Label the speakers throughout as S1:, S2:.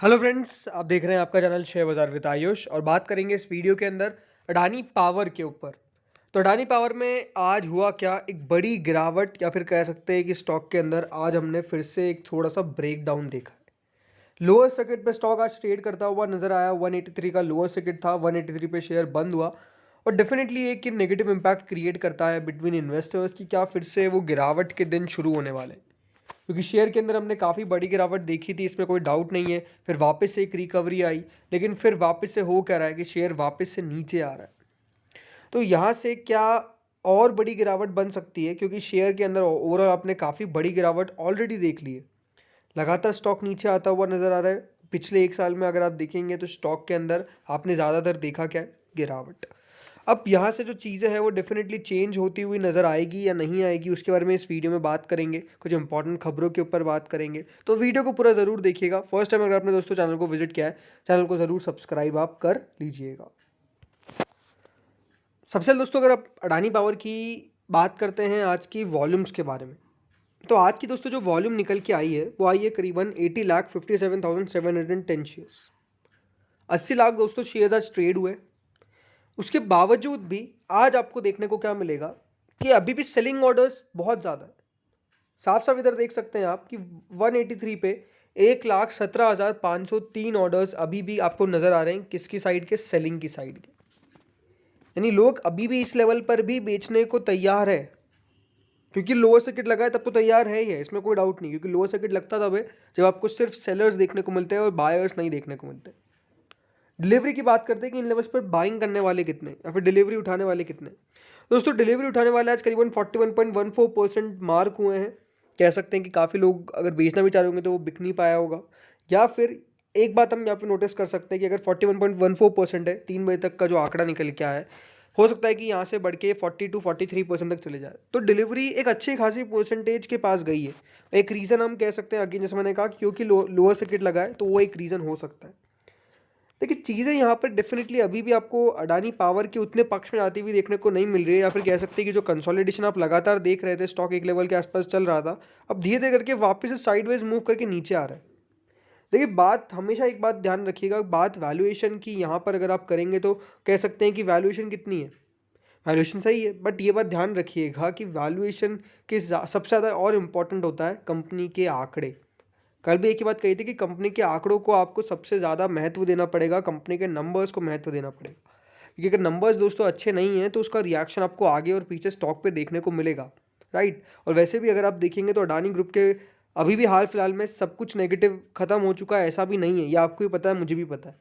S1: Hello friends, आप देख रहे हैं आपका चैनल शेयर बाजार विद आयुष और बात करेंगे इस वीडियो के अंदर अडानी पावर के ऊपर। तो अडानी पावर में आज हुआ क्या, एक बड़ी गिरावट या फिर कह सकते हैं कि स्टॉक के अंदर आज हमने फिर से एक थोड़ा सा ब्रेक डाउन देखा है। लोअर सर्किट पे स्टॉक आज ट्रेड करता हुआ नजर आया। 183 का लोअर सर्किट था, 183 पे शेयर बंद हुआ और डेफिनेटली एक नेगेटिव इम्पैक्ट क्रिएट करता है बिटवीन इन्वेस्टर्स की क्या फिर से वो गिरावट के दिन शुरू होने वाले हैं। क्योंकि शेयर के अंदर हमने काफ़ी बड़ी गिरावट देखी थी, इसमें कोई डाउट नहीं है। फिर वापस से एक रिकवरी आई, लेकिन फिर वापस से हो क्या रहा है कि शेयर वापस से नीचे आ रहा है। तो यहाँ से क्या और बड़ी गिरावट बन सकती है, क्योंकि शेयर के अंदर ओवरऑल आपने काफ़ी बड़ी गिरावट ऑलरेडी देख ली है। लगातार स्टॉक नीचे आता हुआ नज़र आ रहा है। पिछले एक साल में अगर आप देखेंगे तो स्टॉक के अंदर आपने ज़्यादातर देखा क्या है, गिरावट। अब यहाँ से जो चीज़ें हैं वो डेफिनेटली चेंज होती हुई नज़र आएगी या नहीं आएगी, उसके बारे में इस वीडियो में बात करेंगे। कुछ इंपॉर्टेंट खबरों के ऊपर बात करेंगे, तो वीडियो को पूरा ज़रूर देखिएगा। फर्स्ट टाइम अगर आपने दोस्तों चैनल को विजिट किया है, चैनल को ज़रूर सब्सक्राइब आप कर लीजिएगा। सबसे पहले दोस्तों अगर आप अडानी पावर की बात करते हैं आज की वॉल्यूम्स के बारे में, तो आज की दोस्तों जो वॉल्यूम निकल के आई है वो आई है करीबन 80,57,710 शेयर्स। 80 लाख दोस्तों शेयर्स आज ट्रेड हुए। उसके बावजूद भी आज आपको देखने को क्या मिलेगा कि अभी भी सेलिंग ऑर्डर्स बहुत ज़्यादा है। साफ साफ इधर देख सकते हैं आप कि 183 पे 1,17,503 ऑर्डर्स अभी भी आपको नज़र आ रहे हैं, किसकी साइड के, सेलिंग की साइड के। यानी लोग अभी भी इस लेवल पर भी बेचने को तैयार है, क्योंकि लोअर सर्किट लगा है तब तो तैयार है ही है, इसमें कोई डाउट नहीं। क्योंकि लोअर सर्किट लगता तब है जब आपको सिर्फ सेलर्स देखने को मिलते हैं और बायर्स नहीं देखने को मिलते। डिलीवरी की बात करते हैं कि इन लेवल्स पर बाइंग करने वाले कितने या फिर डिलीवरी उठाने वाले कितने। दोस्तों डिलीवरी उठाने वाले आज करीबन 41.14% मार्क हुए हैं। कह सकते हैं कि काफ़ी लोग अगर बेचना भी चाह रहे होंगे तो वो बिक नहीं पाया होगा। या फिर एक बात हम यहाँ पे नोटिस कर सकते हैं कि अगर 41.14% है, 3 बजे तक का जो आंकड़ा निकल के आया है, हो सकता है कि यहाँ से बढ़ के 42-43% तक चले जाए। तो डिलीवरी एक अच्छी खासी परसेंटेज के पास गई है। एक रीज़न हम कह सकते हैं, अगेन जैसे मैंने कहा, क्योंकि लोअर सर्किट लगा है तो वो एक रीज़न हो सकता है। देखिए चीज़ें यहाँ पर डेफिनेटली अभी भी आपको अडानी पावर के उतने पक्ष में आती हुई देखने को नहीं मिल रही है। या फिर कह सकते हैं कि जो कंसोलिडेशन आप लगातार देख रहे थे, स्टॉक एक लेवल के आसपास चल रहा था, अब धीरे धीरे करके वापस से साइडवेज मूव करके नीचे आ रहा है। देखिए बात हमेशा एक बात ध्यान रखिएगा, बात वैल्यूएशन की यहाँ पर अगर आप करेंगे तो कह सकते हैं कि वैल्यूएशन कितनी है, वैल्यूएशन सही है, बट ये बात ध्यान रखिएगा कि वैल्यूएशन के सबसे ज़्यादा और इम्पॉर्टेंट होता है कंपनी के आंकड़े। कल भी एक ही बात कही थी कि कंपनी के आंकड़ों को आपको सबसे ज़्यादा महत्व देना पड़ेगा, कंपनी के नंबर्स को महत्व देना पड़ेगा। क्योंकि अगर नंबर्स दोस्तों अच्छे नहीं हैं तो उसका रिएक्शन आपको आगे और पीछे स्टॉक पे देखने को मिलेगा, राइट। और वैसे भी अगर आप देखेंगे तो अडानी ग्रुप के अभी भी हाल फिलहाल में सब कुछ नेगेटिव खत्म हो चुका है, ऐसा भी नहीं है। ये आपको भी पता है, मुझे भी पता है।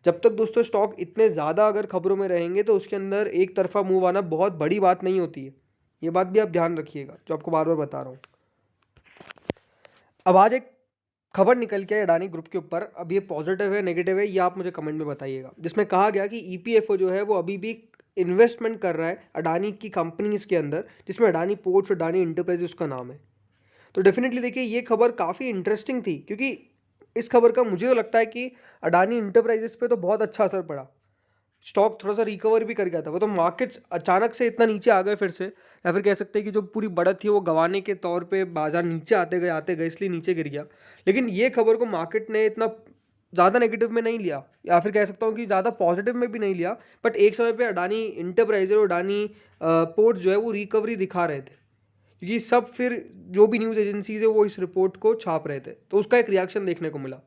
S1: जब तक दोस्तों स्टॉक इतने ज़्यादा अगर खबरों में रहेंगे तो उसके अंदर एक तरफा मूव आना बहुत बड़ी बात नहीं होती है। ये बात भी आप ध्यान रखिएगा, जो आपको बार बार बता रहा हूँ। अब आज एक खबर निकल के अडानी ग्रुप के ऊपर, अब ये पॉजिटिव है नेगेटिव है ये आप मुझे कमेंट में बताइएगा, जिसमें कहा गया कि ईपीएफओ जो है वो अभी भी इन्वेस्टमेंट कर रहा है अडानी की कंपनीज के अंदर, जिसमें अडानी पोर्ट्स और अडानी इंटरप्राइजेस उसका नाम है। तो डेफिनेटली देखिए ये खबर काफ़ी इंटरेस्टिंग थी, क्योंकि इस खबर का मुझे तो लगता है कि अडानी इंटरप्राइजेस पे तो बहुत अच्छा असर पड़ा। स्टॉक थोड़ा सा रिकवर भी कर गया था, वो तो मार्केट्स अचानक से इतना नीचे आ गए फिर से, या फिर कह सकते हैं कि जो पूरी बढ़त थी वो गंवाने के तौर पे बाजार नीचे आते गए इसलिए नीचे गिर गया। लेकिन ये खबर को मार्केट ने इतना ज़्यादा नेगेटिव में नहीं लिया, या फिर कह सकता हूँ कि ज़्यादा पॉजिटिव में भी नहीं लिया। बट एक समय पे अडानी इंटरप्राइजेज और अडानी पोर्ट्स जो है वो रिकवरी दिखा रहे थे, क्योंकि सब फिर जो भी न्यूज़ एजेंसीज है वो इस रिपोर्ट को छाप रहे थे, तो उसका एक रिएक्शन देखने को मिला।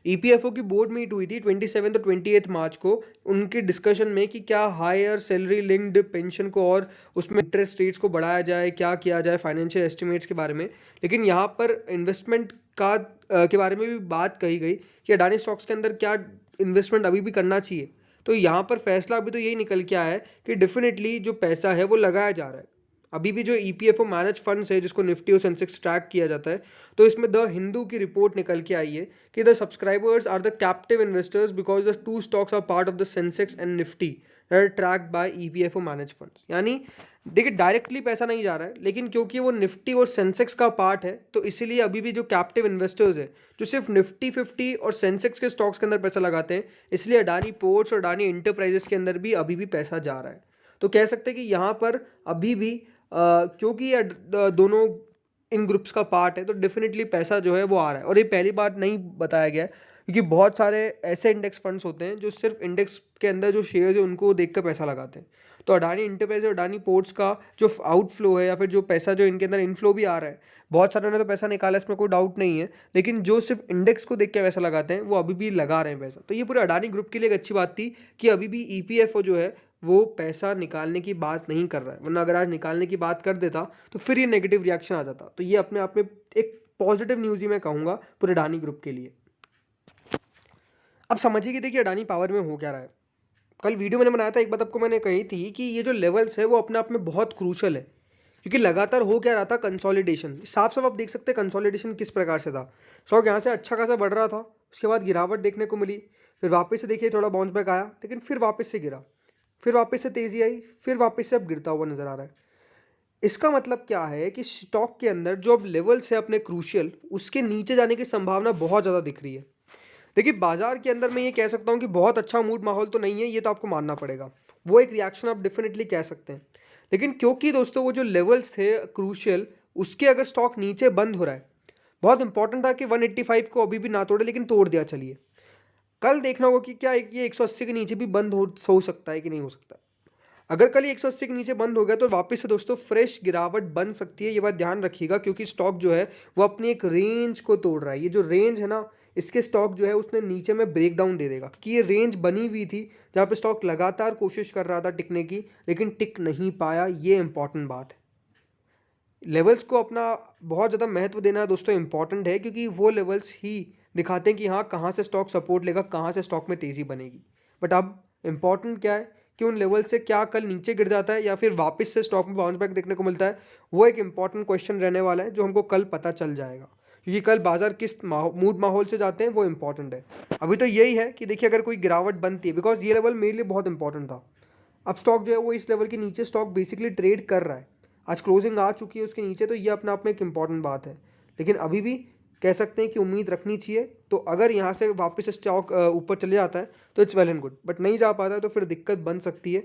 S1: ईपीएफओ की बोर्ड मीट हुई थी 27 और 28 मार्च को, उनके डिस्कशन में कि क्या हायर सैलरी लिंक्ड पेंशन को और उसमें इंटरेस्ट रेट्स को बढ़ाया जाए, क्या किया जाए, फाइनेंशियल एस्टिमेट्स के बारे में। लेकिन यहाँ पर इन्वेस्टमेंट का के बारे में भी बात कही गई कि अडानी स्टॉक्स के अंदर क्या इन्वेस्टमेंट अभी भी करना चाहिए। तो यहाँ पर फैसला अभी तो यही निकल के आया है कि डेफिनेटली जो पैसा है वो लगाया जा रहा है। अभी भी जो ईपीएफओ मैनेज फंड्स है, जिसको निफ्टी और सेंसेक्स ट्रैक किया जाता है, तो इसमें द हिंदू की रिपोर्ट निकल के आई है कि the subscribers are the captive investors because the two stocks are part of the Sensex and Nifty tracked by EPFO manage funds. यानी देखिए डायरेक्टली पैसा नहीं जा रहा है, लेकिन क्योंकि वो निफ्टी और सेंसेक्स का पार्ट है तो इसीलिए अभी भी जो कैप्टिव इन्वेस्टर्स है, जो सिर्फ निफ्टी 50 और सेंसेक्स के स्टॉक्स के अंदर पैसा लगाते हैं, इसलिए अडानी पोर्ट्स और अडानी इंटरप्राइजेस के अंदर भी अभी भी पैसा जा रहा है। तो कह सकते हैं कि यहाँ पर अभी भी क्योंकि ये दोनों इन ग्रुप्स का पार्ट है तो डेफिनेटली पैसा जो है वो आ रहा है। और ये पहली बार नहीं बताया गया है, क्योंकि बहुत सारे ऐसे इंडेक्स फंड्स होते हैं जो सिर्फ इंडेक्स के अंदर जो शेयर्स है उनको देख कर पैसा लगाते हैं। तो अडानी इंटरप्राइज और अडानी पोर्ट्स का जो आउटफ्लो है या फिर जो पैसा जो इनके अंदर इनफ्लो भी आ रहा है, बहुत सारों ने तो पैसा निकाला, इसमें कोई डाउट नहीं है, लेकिन जो सिर्फ इंडेक्स को देख के पैसा लगाते हैं वो अभी भी लगा रहे हैं पैसा। तो ये पूरे अडानी ग्रुप के लिए एक अच्छी बात थी कि अभी भी ईपीएफओ जो है वो पैसा निकालने की बात नहीं कर रहा है, वरना अगर आज निकालने की बात कर देता तो फिर ये नेगेटिव रिएक्शन आ जाता। तो ये अपने आप में एक पॉजिटिव न्यूज़ ही मैं कहूँगा पूरे अडानी ग्रुप के लिए। अब समझिए कि देखिए अडानी पावर में हो क्या रहा है। कल वीडियो मैंने बनाया था, एक बात आपको मैंने कही थी कि ये जो लेवल्स है वो अपने आप में बहुत क्रूशल है, क्योंकि लगातार हो क्या रहा था, कंसोलिडेशन। साफ साफ आप देख सकते हैं कंसोलिडेशन किस प्रकार से था। स्टॉक यहाँ से अच्छा खासा बढ़ रहा था, उसके बाद गिरावट देखने को मिली, फिर वापस से देखिए थोड़ा बाउंस बैक आया, लेकिन फिर वापस से गिरा, फिर वापस से तेज़ी आई, फिर वापस से अब गिरता हुआ नज़र आ रहा है। इसका मतलब क्या है कि स्टॉक के अंदर जो अब लेवल्स है अपने क्रूशियल, उसके नीचे जाने की संभावना बहुत ज़्यादा दिख रही है। देखिए बाजार के अंदर मैं ये कह सकता हूँ कि बहुत अच्छा मूड माहौल तो नहीं है, ये तो आपको मानना पड़ेगा, वो एक रिएक्शन आप डेफिनेटली कह सकते हैं। लेकिन क्योंकि दोस्तों वो जो लेवल्स थे क्रूशियल, उसके अगर स्टॉक नीचे बंद हो रहा है, बहुत इंपॉर्टेंट था कि 185 को अभी भी ना तोड़े, लेकिन तोड़ दिया। चलिए कल देखना होगा कि क्या ये 180 के नीचे भी बंद हो सकता है कि नहीं हो सकता। अगर कल ये 180 के नीचे बंद हो गया तो वापस से दोस्तों फ्रेश गिरावट बन सकती है, ये बात ध्यान रखिएगा, क्योंकि स्टॉक जो है वो अपनी एक रेंज को तोड़ रहा है। ये जो रेंज है ना, इसके स्टॉक जो है उसने नीचे में ब्रेक डाउन दे देगा, क्योंकि ये रेंज बनी हुई थी जहाँ पे स्टॉक लगातार कोशिश कर रहा था टिकने की, लेकिन टिक नहीं पाया। ये इंपॉर्टेंट बात है। लेवल्स को अपना बहुत ज़्यादा महत्व देना दोस्तों इंपॉर्टेंट है, क्योंकि वो लेवल्स ही दिखाते हैं कि हाँ कहाँ से स्टॉक सपोर्ट लेगा, कहाँ से स्टॉक में तेज़ी बनेगी। बट अब इंपॉर्टेंट क्या है कि उन लेवल से क्या कल नीचे गिर जाता है या फिर वापस से स्टॉक में बाउंस बैक देखने को मिलता है, वो एक इंपॉर्टेंट क्वेश्चन रहने वाला है जो हमको कल पता चल जाएगा, क्योंकि कल बाजार किस मूड माहौल से जाते हैं वो इंपॉर्टेंट है। अभी तो यही है कि देखिए अगर कोई गिरावट बनती है, बिकॉज ये लेवल मेरे लिए बहुत इंपॉर्टेंट था। अब स्टॉक जो है वो इस लेवल के नीचे स्टॉक बेसिकली ट्रेड कर रहा है, आज क्लोजिंग आ चुकी है उसके नीचे, तो ये अपने आप में एक इंपॉर्टेंट बात है। लेकिन अभी भी कह सकते हैं कि उम्मीद रखनी चाहिए। तो अगर यहाँ से वापस स्टॉक ऊपर चले जाता है तो it's well and good, but नहीं जा पाता है तो फिर दिक्कत बन सकती है।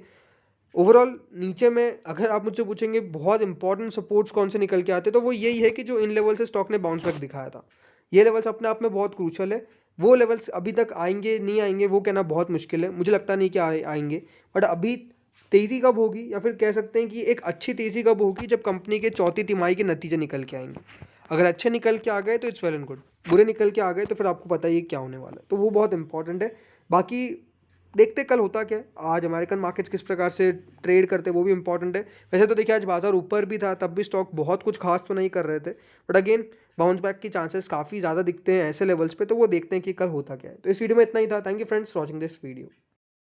S1: ओवरऑल नीचे में अगर आप मुझसे पूछेंगे बहुत इंपॉर्टेंट सपोर्ट्स कौन से निकल के आते हैं, तो वो यही है कि जो इन लेवल से स्टॉक ने बाउंस बैक दिखाया था, ये लेवल्स अपने आप में बहुत क्रूशल है। वो लेवल्स अभी तक आएंगे नहीं आएंगे वो कहना बहुत मुश्किल है, मुझे लगता नहीं कि आएंगे। बट अभी तेज़ी कब होगी, या फिर कह सकते हैं कि एक अच्छी तेज़ी कब होगी, जब कंपनी के चौथी तिमाही के नतीजे निकल के आएंगे। अगर अच्छे निकल के आ गए तो इट्स वेल एंड गुड, बुरे निकल के आ गए तो फिर आपको पता ही है क्या होने वाला है। तो वो बहुत इंपॉर्टेंट है। बाकी देखते कल होता क्या है, आज अमेरिकन मार्केट्स किस प्रकार से ट्रेड करते हैं वो भी इंपॉर्टेंट है। वैसे तो देखिए आज बाजार ऊपर भी था, तब भी स्टॉक बहुत कुछ खास तो नहीं कर रहे थे, बट अगेन बाउंस बैक की चांसेस काफ़ी ज़्यादा दिखते हैं ऐसे लेवल्स पे, तो वो देखते हैं कि कल होता क्या है। तो इस वीडियो में इतना ही था। Thank you friends for watching this video.